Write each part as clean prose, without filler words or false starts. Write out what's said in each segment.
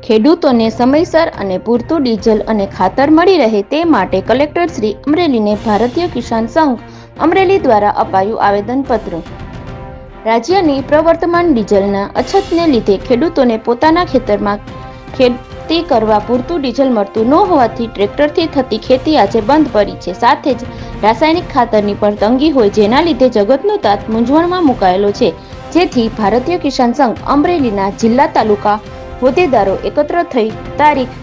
ખેડૂતોને સમયસર અને પૂરતું ડીઝલ અને ખાતર મળી રહે તે માટે કલેક્ટર શ્રી અમરેલીને ભારતીય કિસાન સંઘ અમરેલી દ્વારા અપાયું આવેદનપત્ર। રાજ્યની પ્રવર્તમાન ડીઝલના અછતને લીધે ખેડૂતોને પોતાના ખેતરમાં ખેતી કરવા પૂરતું ડીઝલ મળતું ન હોવાથી ટ્રેક્ટરથી થતી ખેતી આજે બંધ પડી છે। સાથે જ રાસાયણિક ખાતરની પણ તંગી હોય જેના લીધે જગતનો તાત મૂંઝવણમાં મુકાયેલો છે। જેથી ભારતીય કિસાન સંઘ અમરેલીના જિલ્લા તાલુકા હોદ્દેદારો એકત્ર થઈ તારીખ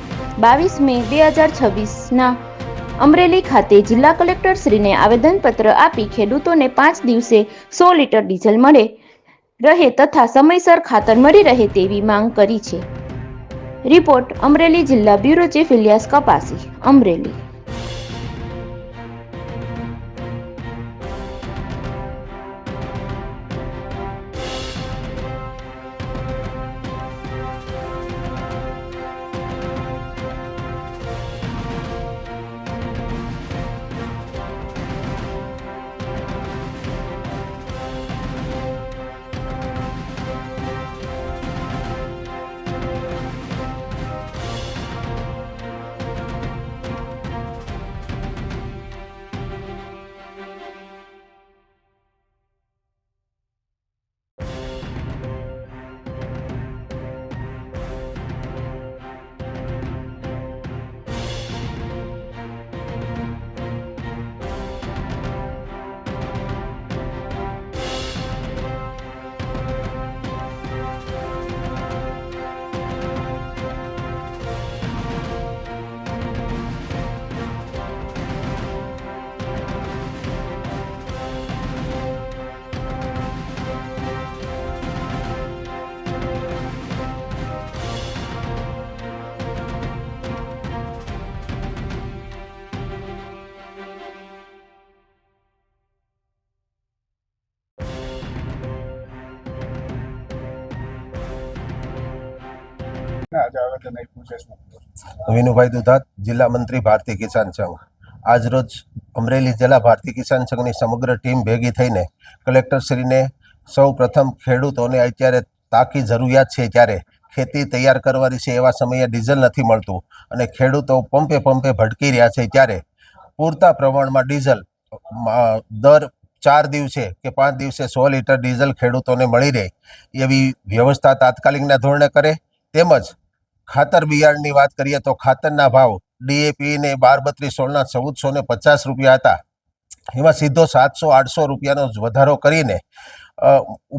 22 મે 2026ના અમરેલી ખાતે જિલ્લા કલેક્ટર શ્રીને આવેદનપત્ર આપી ખેડૂતોને 5 દિવસે 100 લીટર ડીઝલ મળે રહે તથા સમયસર ખાતર મળી રહે તેવી માંગ કરી છે। રિપોર્ટ અમરેલી જિલ્લા બ્યુરો ચીફ ઇલિયાસ કપાસી, અમરેલી। વિનુભાઈ દુધાત, જિલ્લા મંત્રી ભારતીય કિસાન સંઘ। આજ રોજ અમરેલી જિલ્લા ભારતીય કિસાન સંઘની સમગ્ર ટીમ ભેગી થઈને કલેક્ટરશ્રીને સૌ પ્રથમ ખેડૂતોને અત્યારે તાકી જરૂરિયાત છે ત્યારે ખેતી તૈયાર કરવાની છે એવા સમયે ડીઝલ નથી મળતું અને ખેડૂતો પંપે ભટકી રહ્યા છે ત્યારે પૂરતા પ્રમાણમાં ડીઝલ દર 4 દિવસે કે 5 દિવસે 100 લીટર ડીઝલ ખેડૂતોને મળી રહે એવી વ્યવસ્થા તાત્કાલિકના ધોરણે કરે। તેમજ ખાતર બિયારણની વાત કરીએ તો ખાતરના ભાવ DAP ને 12-32-16ના 1450 રૂપિયા હતા, એમાં સીધો 700-800 રૂપિયાનો વધારો કરીને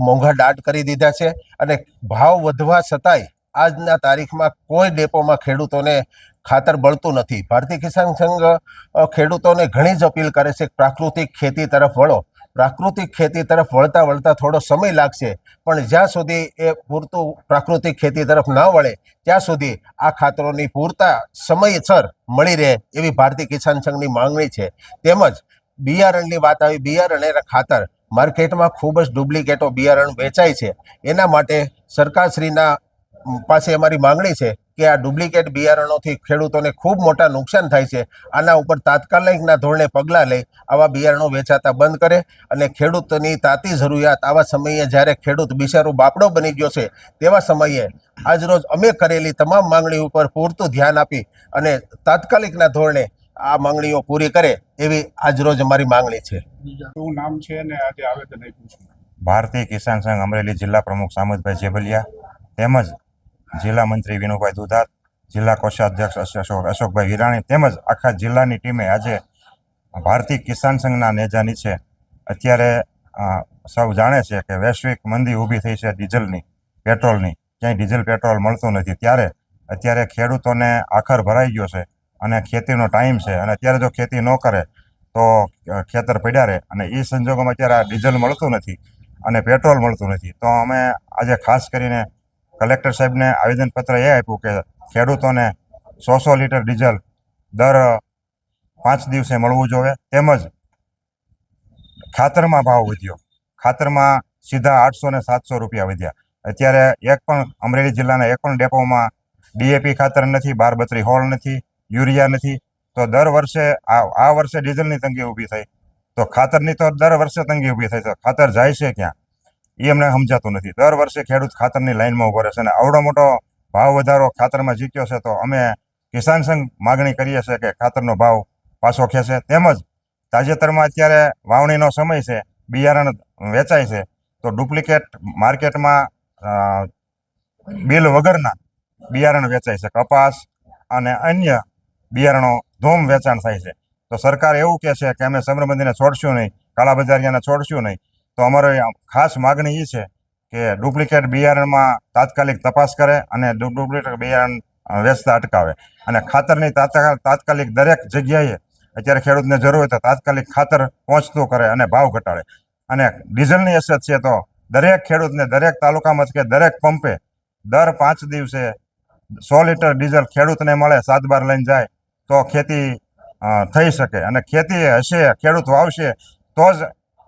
મોંઘા દાટ કરી દીધા છે અને ભાવ વધવા છતાંય આજના તારીખમાં કોઈ ડેપોમાં ખેડૂતોને ખાતર બળતું નથી। ભારતીય કિસાન સંઘ ખેડૂતોને ઘણી જ અપીલ કરે છે કે પ્રાકૃતિક ખેતી તરફ વળો। પ્રાકૃતિક ખેતી તરફ વળતા થોડો સમય લાગશે, પણ જ્યાં સુધી એ પૂરતું પ્રાકૃતિક ખેતી તરફ ના વળે ત્યાં સુધી આ ખાતરોની પૂરતા સમયસર મળી રહે એવી ભારતીય કિસાન સંઘની માંગણી છે। તેમજ બિયારણની વાત આવી, બિયારણ અને ખાતર માર્કેટમાં ખૂબ જ ડુપ્લિકેટો બિયારણ વેચાય છે, એના માટે સરકારશ્રીના પાસે અમારી માંગણી છે કે આ ડુપ્લિકેટ બિયારણોથી ખેડૂતોને ખૂબ મોટા નુકસાન થાય છે। આના ઉપર તાત્કાલિકના ધોરણે પગલાં લઈ આવા બિયારણો વેચાતા બંધ કરે અને ખેડૂતની તાતી જરૂરિયાત આવા સમયે જ્યારે ખેડૂત બિચારો બાપડો બની ગયો છે તેવા સમયે આજરોજ અમે કરેલી તમામ માંગણી ઉપર પૂરતું ધ્યાન આપી અને તાત્કાલિકના ધોરણે આ માંગણીઓ પૂરી કરે એવી આજરોજ અમારી માંગણી છે। શું નામ છે અને આજે આવેદન આપ્યું છે? ભારતીય કિસાન સંઘ અમરેલી જિલ્લા પ્રમુખ સામતભાઈ જેબલિયા તેમજ જિલ્લા મંત્રી વિનુભાઈ દુધાત, જિલ્લા કોષાધ્યક્ષ અશોકભાઈ વિરાણી તેમજ આખા જિલ્લાની ટીમે આજે ભારતીય કિસાન સંઘના નેજા નીચે અત્યારે સૌ જાણે છે કે વૈશ્વિક મંદી ઊભી થઈ છે ડીઝલની, પેટ્રોલની, ક્યાંય ડીઝલ પેટ્રોલ મળતું નથી ત્યારે અત્યારે ખેડૂતોને આખર ભરાઈ ગયો છે અને ખેતીનો ટાઈમ છે અને અત્યારે જો ખેતી ન કરે તો ખેતર પડ્યા રહે અને એ સંજોગોમાં અત્યારે આ ડીઝલ મળતું નથી અને પેટ્રોલ મળતું નથી। તો અમે આજે ખાસ કરીને કલેક્ટર સાહેબને આવેદનપત્ર એ આપ્યું કે ખેડૂતોને 100 લીટર ડીઝલ દર 5 દિવસે મળવું જોઈએ। તેમજ ખાતરમાં ભાવ વધ્યો, ખાતરમાં સીધા 800 ને 700 રૂપિયા વધ્યા। અત્યારે એક પણ અમરેલી જિલ્લાના એક પણ ડેપોમાં DAP ખાતર નથી, 12-32-16 નથી, યુરિયા નથી। તો દર વર્ષે આ વર્ષે ડીઝલની તંગી ઊભી થઈ તો ખાતરની તો દર વર્ષે તંગી ઊભી થઈ છે, ખાતર જાય છે ક્યાં એ અમને સમજાતું નથી। દર વર્ષે ખેડૂત ખાતરની લાઈનમાં ઊભો રહે છે અને આવડો મોટો ભાવ વધારો ખાતરમાં જીત્યો છે, તો અમે કિસાન સંઘ માગણી કરીએ છીએ કે ખાતરનો ભાવ પાછો ખેંચે. તેમજ તાજેતરમાં અત્યારે વાવણીનો સમય છે, બિયારણ વેચાય છે, તો ડુપ્લિકેટ માર્કેટમાં બિલ વગરના બિયારણ વેચાય છે. કપાસ અને અન્ય બિયારણો ધૂમ વેચાણ થાય છે. તો સરકાર એવું કહે છે કે અમે સમરબંધીને છોડશું નહીં, કાળાબજારિયાને છોડશું નહીં. તો અમારી ખાસ માગણી એ છે કે ડુપ્લિકેટ બિયારણમાં તાત્કાલિક તપાસ કરે અને ડુપ્લિકેટ બિયારણ વેચતા અટકાવે. અને ખાતરની તાત્કાલિક દરેક જગ્યાએ અત્યારે ખેડૂતને જરૂર હોય તો તાત્કાલિક ખાતર પહોંચતું કરે અને ભાવ ઘટાડે. અને ડીઝલની અછત છે, તો દરેક ખેડૂતને દરેક તાલુકામાં કે દરેક પંપે દર 5 દિવસે 100 લીટર ડીઝલ ખેડૂતને મળે, 7 બાર લઈને જાય તો ખેતી થઈ શકે. અને ખેતી હશે, ખેડૂત વાવશે તો જ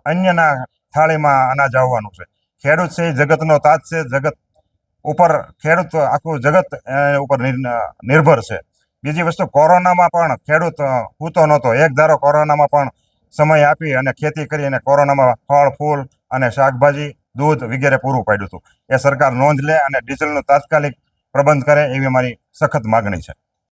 અન્યના થાળીમાં અનાજ આવવાનું છે. ખેડૂત છે એ જગતનો તાજ છે. જગત ઉપર ખેડૂત, આખું જગત ઉપર નિર્ભર છે. બીજી વસ્તુ, કોરોનામાં પણ ખેડૂત પૂતો નહોતો. એક ધારો કોરોનામાં પણ સમય આપી અને ખેતી કરી અને કોરોનામાં ફળ ફૂલ અને શાકભાજી, દૂધ વગેરે પૂરું પાડ્યું હતું. એ સરકાર નોંધ લે અને ડીઝલનો તાત્કાલિક પ્રબંધ કરે એવી અમારી સખત માગણી છે.